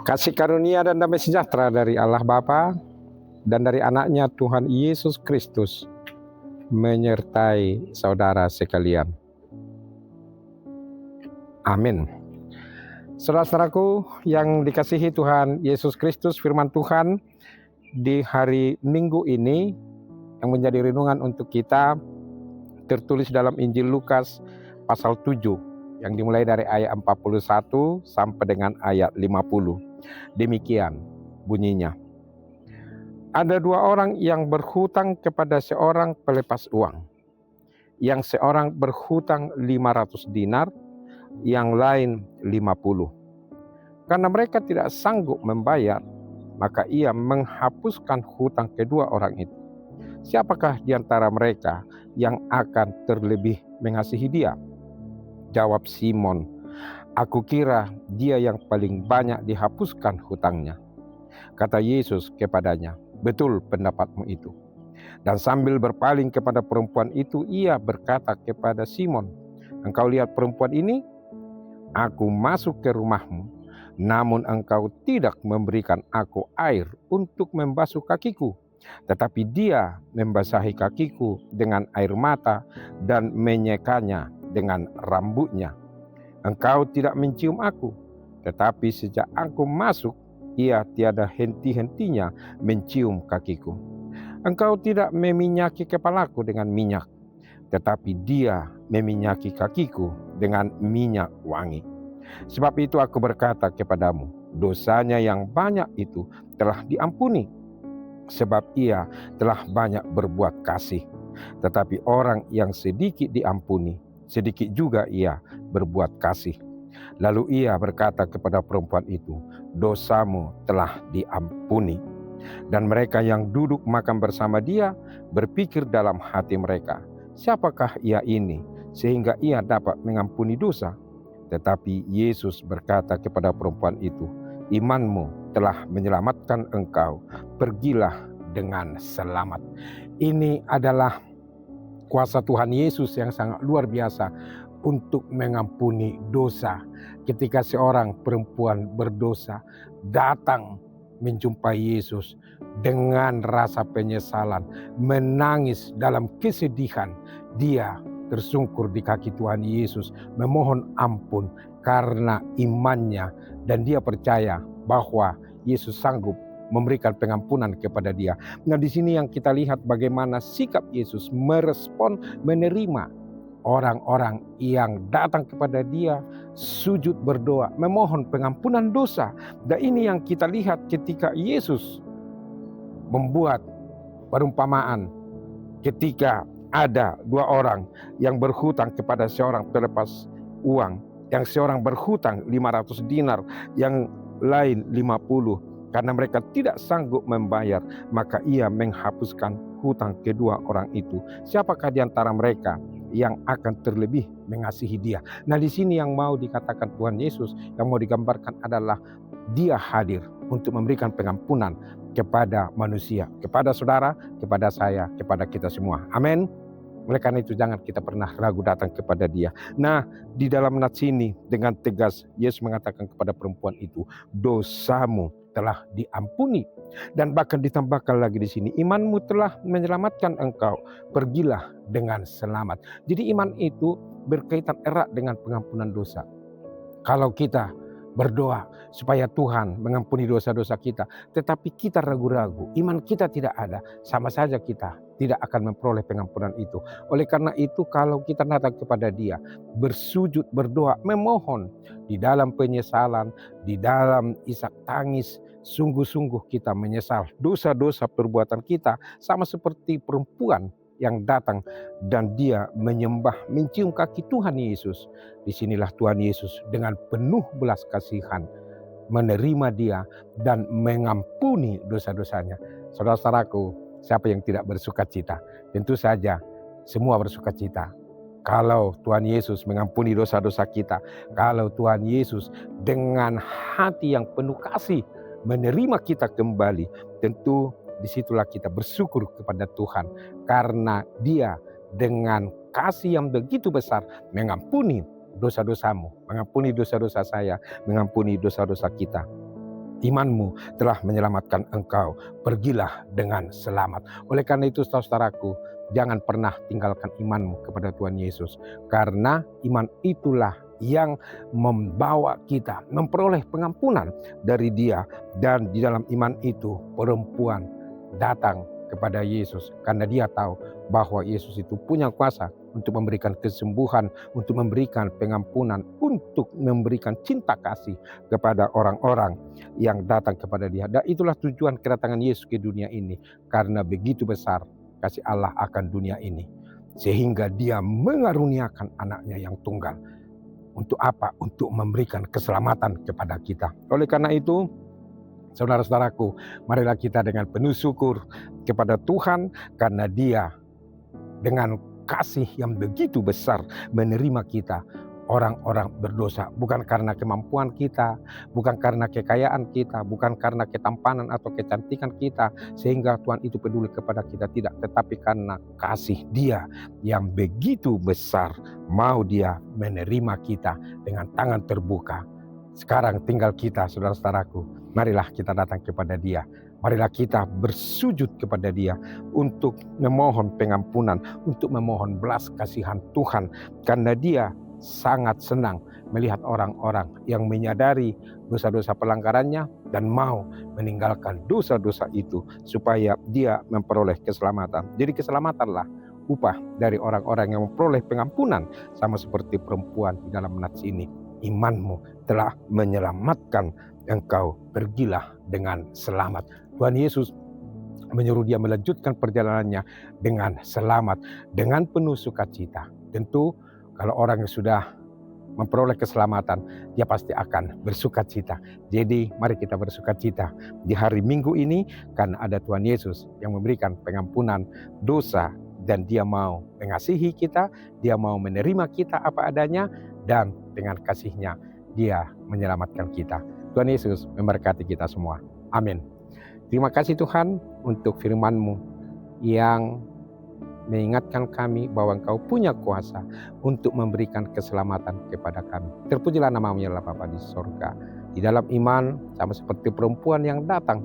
Kasih karunia dan damai sejahtera dari Allah Bapa dan dari anaknya Tuhan Yesus Kristus menyertai saudara sekalian. Amin. Saudara-saudaraku yang dikasihi Tuhan Yesus Kristus, firman Tuhan di hari Minggu ini yang menjadi renungan untuk kita tertulis dalam Injil Lukas pasal 7 yang dimulai dari ayat 41 sampai dengan ayat 50. Demikian bunyinya. Ada dua orang yang berhutang kepada seorang pelepas uang. Yang seorang berhutang 500 dinar, yang lain 50. Karena mereka tidak sanggup membayar, maka ia menghapuskan hutang kedua orang itu. Siapakah di antara mereka yang akan terlebih mengasihi dia? Jawab Simon, aku kira dia yang paling banyak dihapuskan hutangnya. Kata Yesus kepadanya, betul pendapatmu itu. Dan sambil berpaling kepada perempuan itu, ia berkata kepada Simon, engkau lihat perempuan ini? Aku masuk ke rumahmu, namun engkau tidak memberikan aku air untuk membasuh kakiku. Tetapi dia membasahi kakiku dengan air mata dan menyekanya dengan rambutnya. Engkau tidak mencium aku, tetapi sejak aku masuk, ia tiada henti-hentinya mencium kakiku. Engkau tidak meminyaki kepalaku dengan minyak, tetapi dia meminyaki kakiku dengan minyak wangi. Sebab itu aku berkata kepadamu, dosanya yang banyak itu telah diampuni, sebab ia telah banyak berbuat kasih. Tetapi orang yang sedikit diampuni, sedikit juga ia berbuat kasih. Lalu ia berkata kepada perempuan itu, dosamu telah diampuni. Dan mereka yang duduk makan bersama dia berpikir dalam hati mereka, siapakah ia ini sehingga ia dapat mengampuni dosa? Tetapi Yesus berkata kepada perempuan itu, imanmu telah menyelamatkan engkau, pergilah dengan selamat. Ini adalah kuasa Tuhan Yesus yang sangat luar biasa untuk mengampuni dosa. Ketika seorang perempuan berdosa datang menjumpai Yesus dengan rasa penyesalan, menangis dalam kesedihan, dia tersungkur di kaki Tuhan Yesus, memohon ampun karena imannya, dan dia percaya bahwa Yesus sanggup memberikan pengampunan kepada dia. Nah, di sini yang kita lihat bagaimana sikap Yesus merespon, menerima orang-orang yang datang kepada dia, sujud berdoa, memohon pengampunan dosa. Dan ini yang kita lihat ketika Yesus membuat perumpamaan ketika ada dua orang yang berhutang kepada seorang pelepas uang. Yang seorang berhutang 500 dinar, yang lain 50. Karena mereka tidak sanggup membayar, maka ia menghapuskan hutang kedua orang itu. Siapakah di antara mereka yang akan terlebih mengasihi dia? Nah, di sini yang mau dikatakan Tuhan Yesus, yang mau digambarkan adalah dia hadir untuk memberikan pengampunan kepada manusia, kepada saudara, kepada saya, kepada kita semua. Amin. Oleh karena itu jangan kita pernah ragu datang kepada dia. Nah, di dalam nats ini dengan tegas Yesus mengatakan kepada perempuan itu, dosamu telah diampuni. Dan bahkan ditambahkan lagi di sini, imanmu telah menyelamatkan engkau, pergilah dengan selamat. Jadi iman itu berkaitan erat dengan pengampunan dosa. Kalau kita berdoa supaya Tuhan mengampuni dosa-dosa kita, tetapi kita ragu-ragu, iman kita tidak ada, sama saja kita tidak akan memperoleh pengampunan itu. Oleh karena itu, kalau kita datang kepada Dia, bersujud, berdoa, memohon di dalam penyesalan, di dalam isak tangis, sungguh-sungguh kita menyesal dosa-dosa perbuatan kita, sama seperti perempuan yang datang dan dia menyembah, mencium kaki Tuhan Yesus. Disinilah Tuhan Yesus dengan penuh belas kasihan menerima dia dan mengampuni dosa-dosanya. Saudara-saudaraku, siapa yang tidak bersuka cita? Tentu saja semua bersuka cita. Kalau Tuhan Yesus mengampuni dosa-dosa kita, kalau Tuhan Yesus dengan hati yang penuh kasih menerima kita kembali, tentu disitulah kita bersyukur kepada Tuhan karena Dia dengan kasih yang begitu besar mengampuni dosa-dosamu, mengampuni dosa-dosa saya, mengampuni dosa-dosa kita. Imanmu telah menyelamatkan engkau. Pergilah dengan selamat. Oleh karena itu, saudaraku, jangan pernah tinggalkan imanmu kepada Tuhan Yesus. Karena iman itulah yang membawa kita memperoleh pengampunan dari Dia. Dan di dalam iman itu perempuan datang kepada Yesus karena dia tahu bahwa Yesus itu punya kuasa untuk memberikan kesembuhan, untuk memberikan pengampunan, untuk memberikan cinta kasih kepada orang-orang yang datang kepada Dia. Dan itulah tujuan kedatangan Yesus ke dunia ini, karena begitu besar kasih Allah akan dunia ini sehingga Dia mengaruniakan anaknya yang tunggal. Untuk apa? Untuk memberikan keselamatan kepada kita. Oleh karena itu, saudara-saudaraku, marilah kita dengan penuh syukur kepada Tuhan karena Dia dengan kasih yang begitu besar menerima kita, orang-orang berdosa, bukan karena kemampuan kita, bukan karena kekayaan kita, bukan karena ketampanan atau kecantikan kita sehingga Tuhan itu peduli kepada kita, tidak, tetapi karena kasih Dia yang begitu besar, mau Dia menerima kita dengan tangan terbuka. Sekarang tinggal kita, saudara-saudaraku, marilah kita datang kepada Dia. Marilah kita bersujud kepada Dia untuk memohon pengampunan, untuk memohon belas kasihan Tuhan. Karena Dia sangat senang melihat orang-orang yang menyadari dosa-dosa pelanggarannya dan mau meninggalkan dosa-dosa itu supaya dia memperoleh keselamatan. Jadi keselamatanlah upah dari orang-orang yang memperoleh pengampunan, sama seperti perempuan di dalam nats ini. Imanmu telah menyelamatkan engkau, pergilah dengan selamat. Tuhan Yesus menyuruh dia melanjutkan perjalanannya dengan selamat, dengan penuh sukacita. Tentu kalau orang yang sudah memperoleh keselamatan, dia pasti akan bersukacita. Jadi mari kita bersukacita di hari Minggu ini karena ada Tuhan Yesus yang memberikan pengampunan dosa, dan Dia mau mengasihi kita, Dia mau menerima kita apa adanya, dan dengan kasih-Nya Dia menyelamatkan kita. Tuhan Yesus memberkati kita semua. Amin. Terima kasih Tuhan untuk firman-Mu yang mengingatkan kami bahwa Engkau punya kuasa untuk memberikan keselamatan kepada kami. Terpujilah nama-Mu ya Allah Bapa di sorga. Di dalam iman, sama seperti perempuan yang datang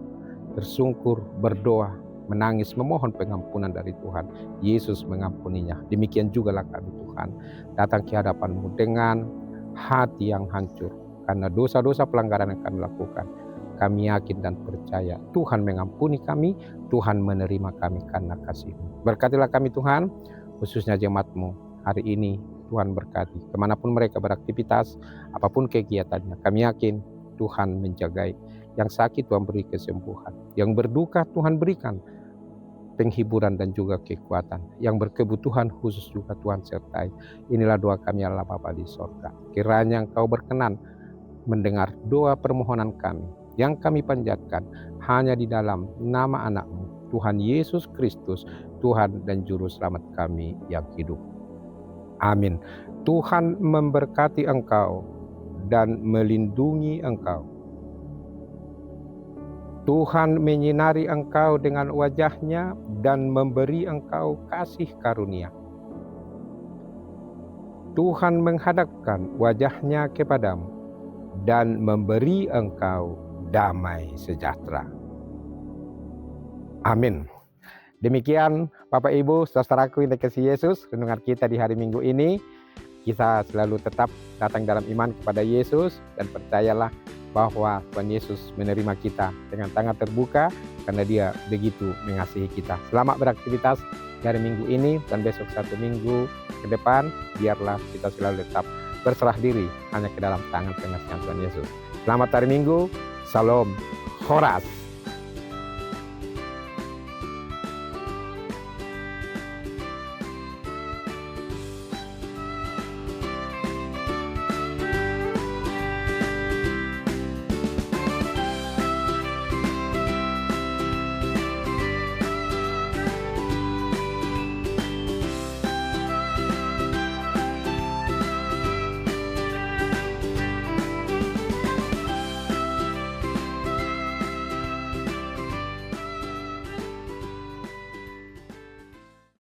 tersungkur, berdoa, menangis, memohon pengampunan dari Tuhan. Yesus mengampuninya. Demikian jugalah kami Tuhan, datang ke hadapan-Mu dengan hati yang hancur karena dosa-dosa pelanggaran yang kami lakukan. Kami yakin dan percaya Tuhan mengampuni kami, Tuhan menerima kami karena kasih-Mu. Berkatilah kami Tuhan, khususnya jemaat-Mu hari ini. Tuhan berkati kemanapun mereka beraktivitas, apapun kegiatannya. Kami yakin Tuhan menjagai. Yang sakit Tuhan beri kesembuhan, yang berduka Tuhan berikan penghiburan dan juga kekuatan, yang berkebutuhan khusus juga Tuhan sertai. Inilah doa kami Allah Bapa di sorga. Kiranya Engkau berkenan mendengar doa permohonan kami yang kami panjatkan hanya di dalam nama anak-Mu, Tuhan Yesus Kristus, Tuhan dan Juru Selamat kami yang hidup. Amin. Tuhan memberkati engkau dan melindungi engkau. Tuhan menyinari engkau dengan wajah-Nya dan memberi engkau kasih karunia. Tuhan menghadapkan wajah-Nya kepadamu dan memberi engkau damai sejahtera. Amin. Demikian Bapak Ibu, saudaraku yang dikasihi Yesus, renungan kita di hari Minggu ini. Kita selalu tetap datang dalam iman kepada Yesus dan percayalah bahwa Tuhan Yesus menerima kita dengan tangan terbuka karena Dia begitu mengasihi kita. Selamat beraktivitas di hari Minggu ini dan besok satu minggu ke depan. Biarlah kita selalu tetap berserah diri hanya ke dalam tangan pengasihan Tuhan Yesus. Selamat hari Minggu. Salam Horas.